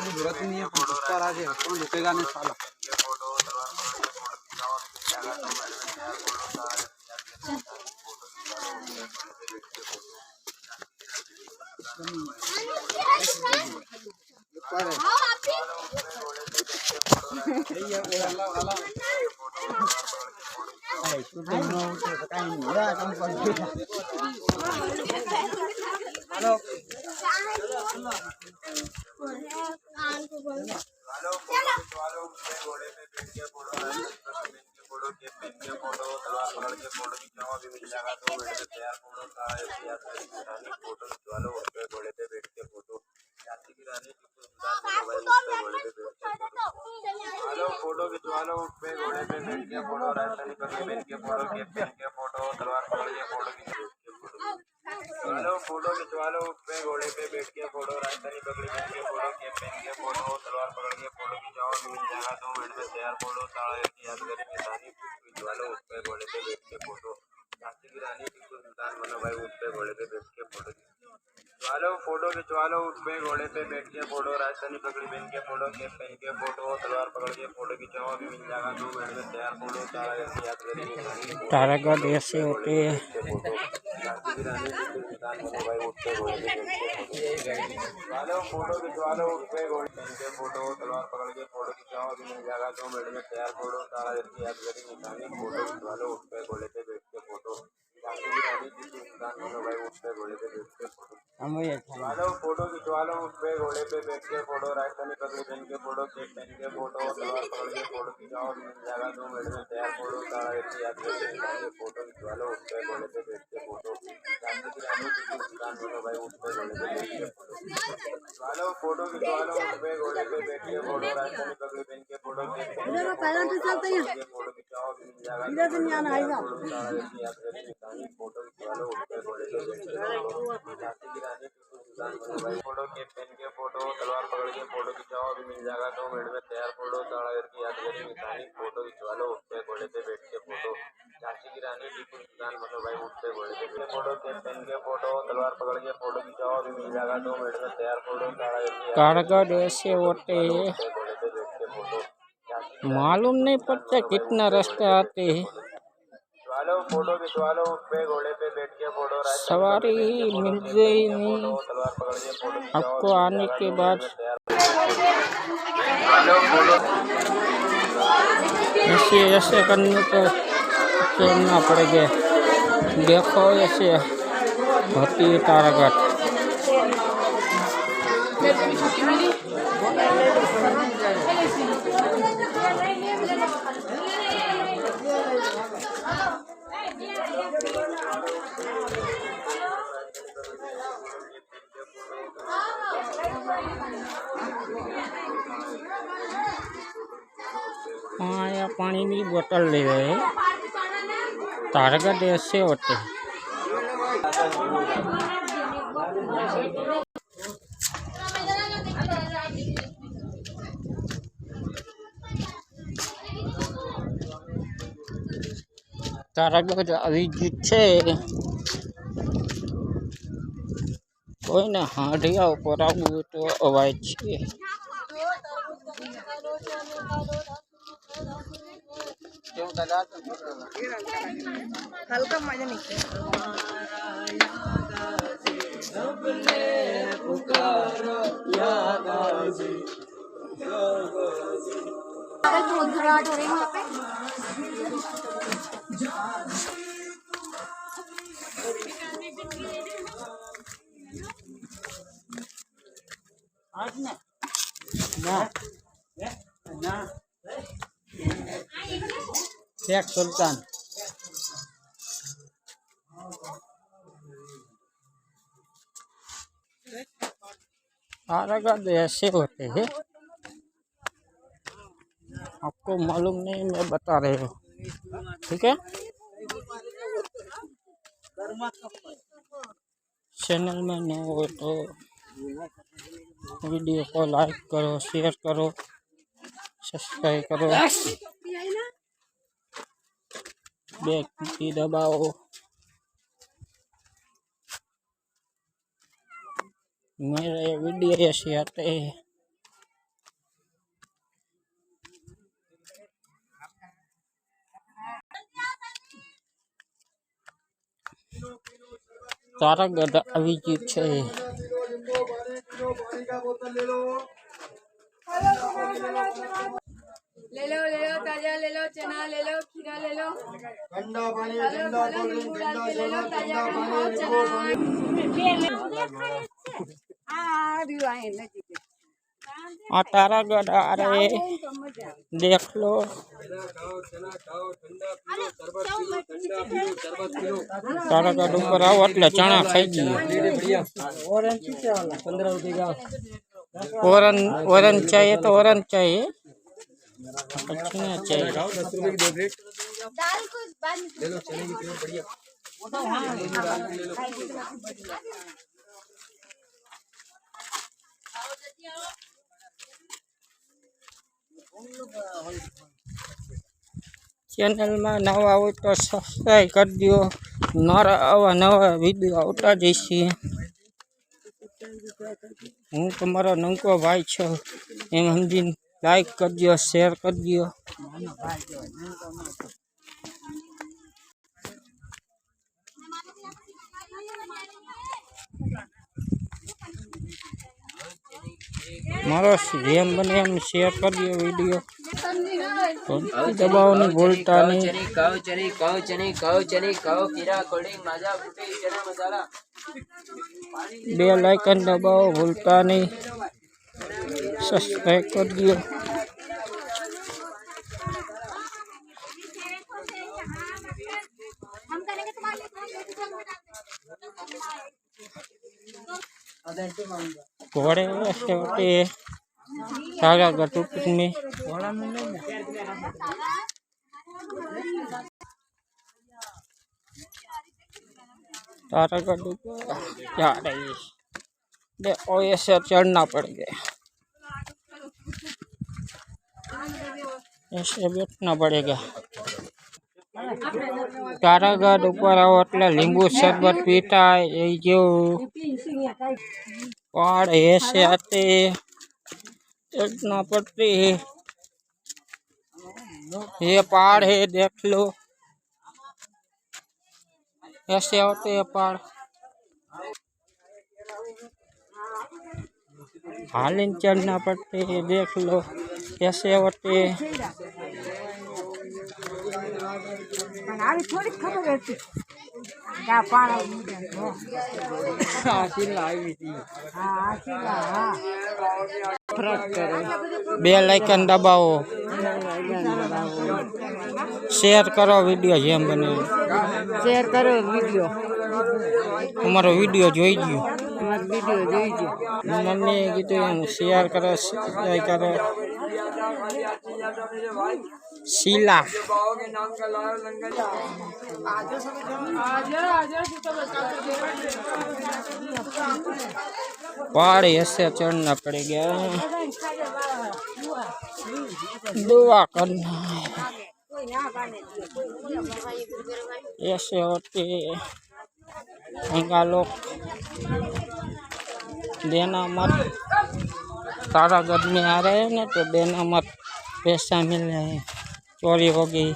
जरूरत नहीं है पर आज कौन रुकेगा नहीं साला। फोटो खिंचवा लो उठ पे घोड़े पे बैठ के फोटो राजस्थानी पगड़ी पहन के फोटो कैप पहन के फोटो तलवार पकड़ के फोटो खिंचवा लो फोटो खिंचवा लो उठ पे घोड़े पे बैठ के फोटो राजस्थानी पगड़ी पहन के फोटो कैप पहन के फोटो तलवार पकड़ के फोटो खिंचाओ मिल जाएगा 2 मिनट में तैयार फोटो ताड़ा की यादगारी निशानी खिंचवा लो उठ पे घोड़े पे बैठ के फोटो झांसी की रानी टीपू सुल्तान बनो भाई उठ पे घोड़े पे बैठ के फोटो फोटो खिंचवा लो उठ पे घोड़े पे बैठ के फोटो राजस्थानी पगड़ी पहन के फोटो कैप पहन के फोटो तलवार पकड़ के फोटो खिंचाओ अभी मिल जाएगा 2 मिनट में तैयार फोटो तारागढ़ ऐसे होते हैं। फोटो खिंचवा लो उठ पे घोड़े पहन के फोटो तलवार पकड़ के फोटो खिंचाओ अभी मिल जाएगा 2 मिनट में तैयार फोटो तारागढ़ की यादगारी निशानी फोटो खिंचवा लो उठ पे घोड़े पे बैठ के फोटो फोटो खिंचवा लो उठ पे घोड़े पे बैठ के फोटो राजस्थानी पगड़ी पहन के फोटो कैप पहन के फोटो तलवार पकड़ के फोटो खिंचाओ मिल जाएगा 2 मिनट में तैयार फोटो तारागढ़ की यादगारी फोटो खिंचवा लो उठ पे घोड़े पे बैठ के फोटो झांसी की रानी टीपू सुल्तान बनो भाई उठ पे घोड़े पे बैठ के फोटो खिंचवा लो उठ पे घोड़े पे बैठ के फोटो राजस्थानी पगड़ी पहन के फोटो कैप पहन के फोटो खिंचाओ मिल जाएगा फोटो खिंचवा लो उठ पे घोड़े पे बैठ के झांसी की रानी टीपू सुल्तान बनो भाई फोटो कैप पहन के फोटो तलवार पकड़ के फोटो खिंचाओ अभी मिल जाएगा 2 मिनट में तैयार फोटो तारागढ़ की यादगारी निशानी फोटो खिंचवा लो उठ पे घोड़े पे बैठ के फोटो झांसी की रानी टीपू सुल्तान बनो भाई उठ पे घोड़े पे फोटो कैप पहन के फोटो तलवार पकड़ के फोटो खिंचाओ अभी मिल जाएगा 2 मिनट में तैयार फोटो तारागढ़ ऐसे होते हैं। मालूम नहीं पड़ता कितना रास्ता आते हैं। फोटो खिंचवा लो उठ पे घोड़े पे बैठ के फोटो सवारी मिल गई नहीं आपको आने के बाद ऐसे करने को चलना पड़ेगा। देखो ऐसे होती है तारागढ़। हाँ यार पानी की बोतल ले रहे हैं। तारागढ़ ऐसे होते हैं। तारागढ़ આવી ગયું છે કોઈને હાંડિયા ઉપર આવવું તો અવાજ છે। हल्का मजा नहीं घबराहट हो रही है वहाँ पे। शेख सुल्तान तारागढ़ ऐसे होते हैं। आपको मालूम नहीं मैं बता रहे हूँ ठीक है। चैनल में न हो तो वीडियो को लाइक करो शेयर करो सब्सक्राइब करो बेल की दबाओ। मेरे वीडियो ऐसे आते हैं। तारा गदा अभिजीत छे। ले लो ताजा ले लो चना ले लो खीरा ले लो ठंडा पानी ठंडा कोल्ड ड्रिंक ठंडा सोडा ठंडा पानी आ तारा गदा आ रहे देख लो। तारा गद ऊपर आओ એટલે ચણા ખાઈ ગઈ। ઓરેન્જ चाहिए तो ઓરેન્જ चाहिए। अच्छी ना चाहिए। दाल को बाद में ले लो चने की प्लेट बढ़िया चैनल में नवा हो तो सब्सक्राइब कर दियो। नवा नवा वीडियो आवता जैसे हूँ तमारा नंको भाई छो एम समझी लाइक कर दियो शेयर कर दियो। मारो जेम बने एम शेयर कर दियो वीडियो। दबाओ नहीं बोलता नहीं। बेल आइकन दबाओ भूलता नहीं। सब्सक्राइब कर दियो। घोड़े ऐसे होते हैं सारा गटुक में। तारा गटुक जा रही है। देखो ऐसे चढ़ना पड़ेगा ऐसे बैठना पड़ेगा। तारागढ़ ऊपर आओ એટલે લીંબુ શરબત પીતા એ जो पहाड़ ऐसे आते चढ़ना पड़ते है। ये पहाड़ है देख लो ऐसे होते हैं पहाड़। हालिन चढ़ना पड़ते है देख लो कैसे होते हैं। थोड़ी खबर रहती क्या पाड़ा बेल आइकन दबाओ शेयर करो वीडियो जेम बने शेयर करो वीडियो તમારો वीडियो જોઈ ગયો। वीडियो જોઈજો मम्मी कीधुं एम शेयर करो सब्सक्राइब करो। शीला पहाड़ ऐसे चढ़ना पड़ेगा। दुआ करना है ऐसे होते लोग देना मत। तारागढ़ में आ रहे हैं ना तो देना मत पैसा मिल रहे हैं चोरी हो गई।